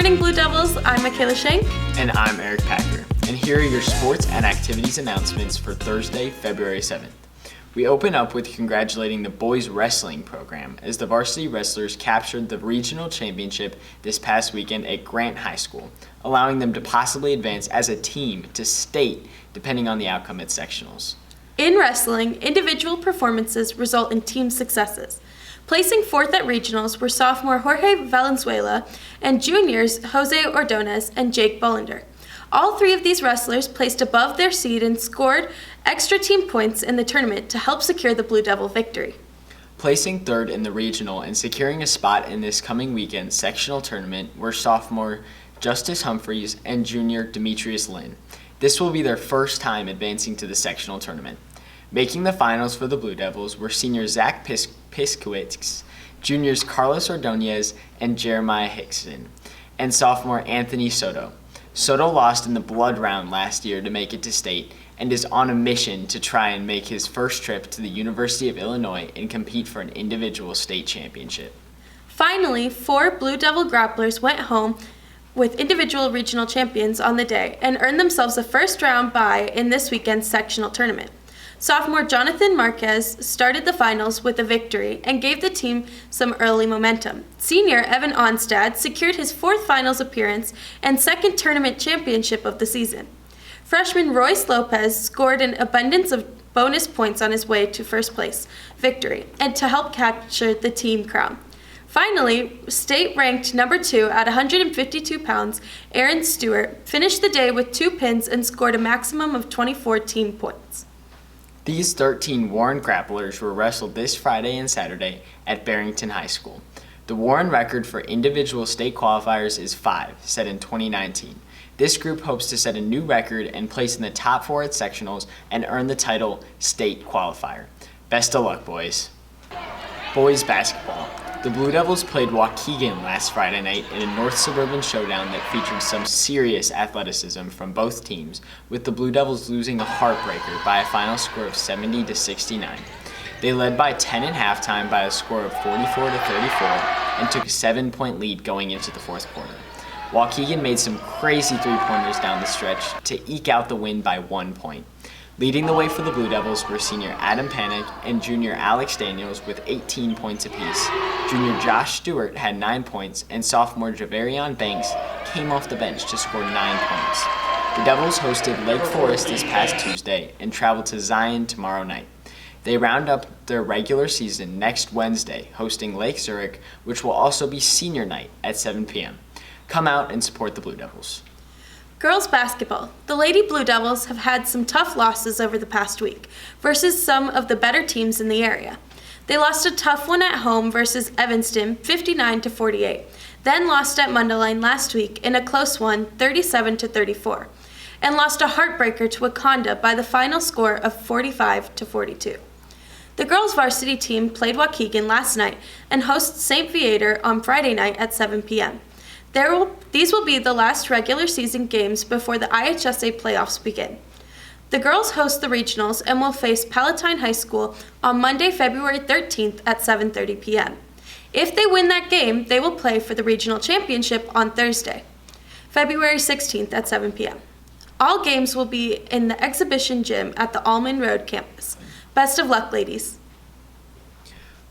morning, Blue Devils. I'm Michaela Shank. And I'm Eric Packer. And here are your sports and activities announcements for Thursday, February 7th. We open up with congratulating the boys wrestling program as the varsity wrestlers captured the regional championship this past weekend at Grant High School, allowing them to possibly advance as a team to state depending on the outcome at sectionals. In wrestling, individual performances result in team successes. Placing fourth at regionals were sophomore Jorge Valenzuela and juniors Jose Ordonez and Jake Bollender. All three of these wrestlers placed above their seed and scored extra team points in the tournament to help secure the Blue Devil victory. Placing third in the regional and securing a spot in this coming weekend's sectional tournament were sophomore Justice Humphreys and junior Demetrius Lynn. This will be their first time advancing to the sectional tournament. Making the finals for the Blue Devils were senior Zach Piskowitz, juniors Carlos Ordonez and Jeremiah Hickson, and sophomore Anthony Soto. Soto lost in the blood round last year to make it to state and is on a mission to try and make his first trip to the University of Illinois and compete for an individual state championship. Finally, 4 Blue Devil grapplers went home with individual regional champions on the day and earned themselves a first-round bye in this weekend's sectional tournament. Sophomore Jonathan Marquez started the finals with a victory and gave the team some early momentum. Senior Evan Onstad secured his 4th finals appearance and 2nd tournament championship of the season. Freshman Royce Lopez scored an abundance of bonus points on his way to first place victory and to help capture the team crown. Finally, state-ranked number 2 at 152 pounds, Aaron Stewart finished the day with 2 pins and scored a maximum of 24 team points. These 13 Warren grapplers were wrestled this Friday and Saturday at Barrington High School. The Warren record for individual state qualifiers is 5, set in 2019. This group hopes to set a new record and place in the top 4 at sectionals and earn the title state qualifier. Best of luck, boys. Boys basketball. The Blue Devils played Waukegan last Friday night in a North Suburban showdown that featured some serious athleticism from both teams, with the Blue Devils losing a heartbreaker by a final score of 70-69. They led by 10 at halftime by a score of 44-34 and took a 7-point lead going into the fourth quarter. Waukegan made some crazy three-pointers down the stretch to eke out the win by 1 point. Leading the way for the Blue Devils were senior Adam Panic and junior Alex Daniels with 18 points apiece. Junior Josh Stewart had 9 points, and sophomore Javarion Banks came off the bench to score 9 points. The Devils hosted Lake Forest this past Tuesday and traveled to Zion tomorrow night. They round up their regular season next Wednesday, hosting Lake Zurich, which will also be senior night at 7 p.m. Come out and support the Blue Devils. Girls basketball. The Lady Blue Devils have had some tough losses over the past week versus some of the better teams in the area. They lost a tough one at home versus Evanston, 59-48, then lost at Mundelein last week in a close one, 37-34, and lost a heartbreaker to Wakanda by the final score of 45-42. The girls varsity team played Waukegan last night and hosts St. Viator on Friday night at 7 p.m. These will be the last regular season games before the IHSA playoffs begin. The girls host the regionals and will face Palatine High School on Monday, February 13th at 7:30 p.m. If they win that game, they will play for the regional championship on Thursday, February 16th at 7 p.m. All games will be in the exhibition gym at the Almond Road campus. Best of luck, ladies.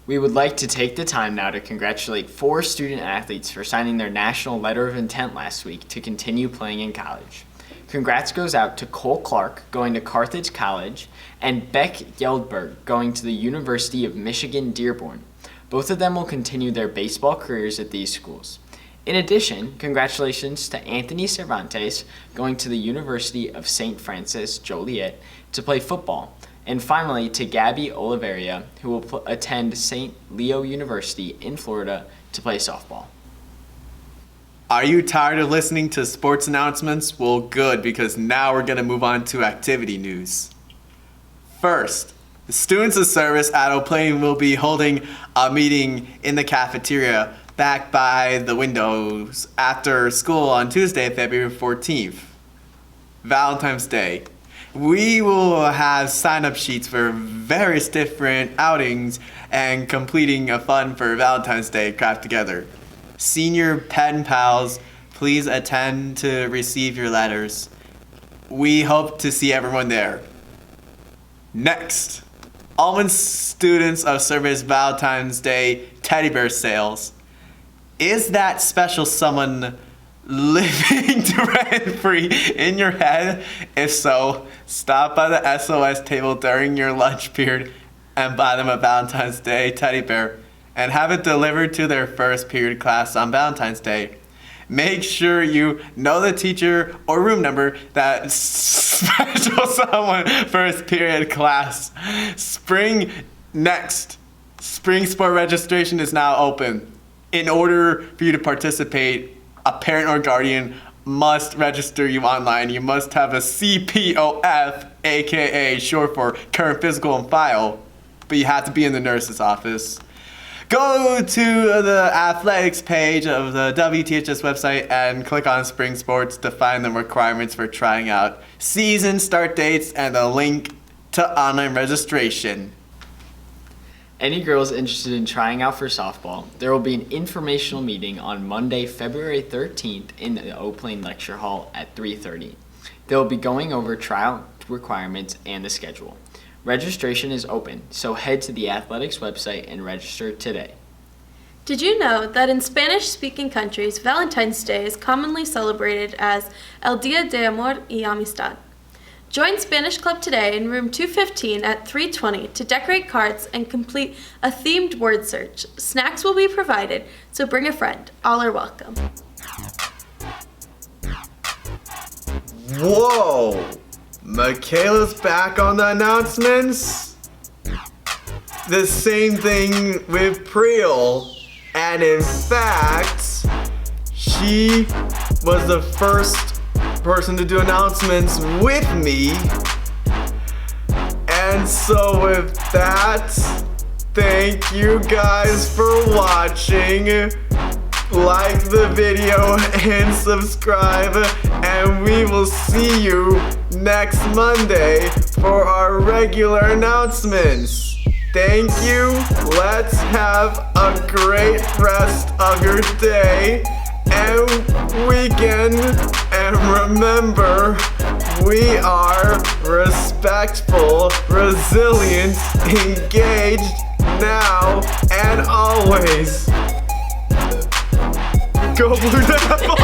We would like to take the time now to congratulate 4 student athletes for signing their national letter of intent last week to continue playing in college. Congrats goes out to Cole Clark, going to Carthage College, and Beck Yeldberg, going to the University of Michigan Dearborn. Both of them will continue their baseball careers at these schools. In addition, congratulations to Anthony Cervantes, going to the University of St. Francis Joliet to play football. And finally, to Gabby Oliveria, who will attend St. Leo University in Florida to play softball. Are you tired of listening to sports announcements? Well, good, because now we're going to move on to activity news. First, the Students of Service at O'Plain will be holding a meeting in the cafeteria back by the windows after school on Tuesday, February 14th, Valentine's Day. We will have sign-up sheets for various different outings and completing a fun for Valentine's Day craft together. Senior pen pals please attend to receive your letters. We hope to see everyone there. Next, Almond Students of Service Valentine's Day teddy bear sales. Is that special someone living rent-free in your head? If so, stop by the SOS table during your lunch period and buy them a Valentine's Day teddy bear and have it delivered to their first period class on Valentine's Day. Make sure you know the teacher or room number that special someone first period class. Spring sport registration is now open. In order for you to participate, a parent or guardian must register you online. You must have a CPOF, aka short for current physical on file, but you have to be in the nurse's office. Go to the athletics page of the WTHS website and click on spring sports to find the requirements for trying out, season start dates, and a link to online registration. Any girls interested in trying out for softball, there will be an informational meeting on Monday, February 13th in the O'Plain Lecture Hall at 3:30. They will be going over tryout requirements and the schedule. Registration is open, so head to the athletics website and register today. Did you know that in Spanish-speaking countries, Valentine's Day is commonly celebrated as El Día de Amor y Amistad? Join Spanish Club today in room 215 at 3:20 to decorate cards and complete a themed word search. Snacks will be provided, so bring a friend. All are welcome. Whoa! Michaela's back on the announcements? The same thing with Priel. And in fact, she was the first person to do announcements with me. And so with that, thank you guys for watching. Like the video and subscribe, and we will see you next Monday for our regular announcements. Thank you. Let's have a great rest of your day and weekend. And remember, we are respectful, resilient, engaged now and always. Go Blue Devils!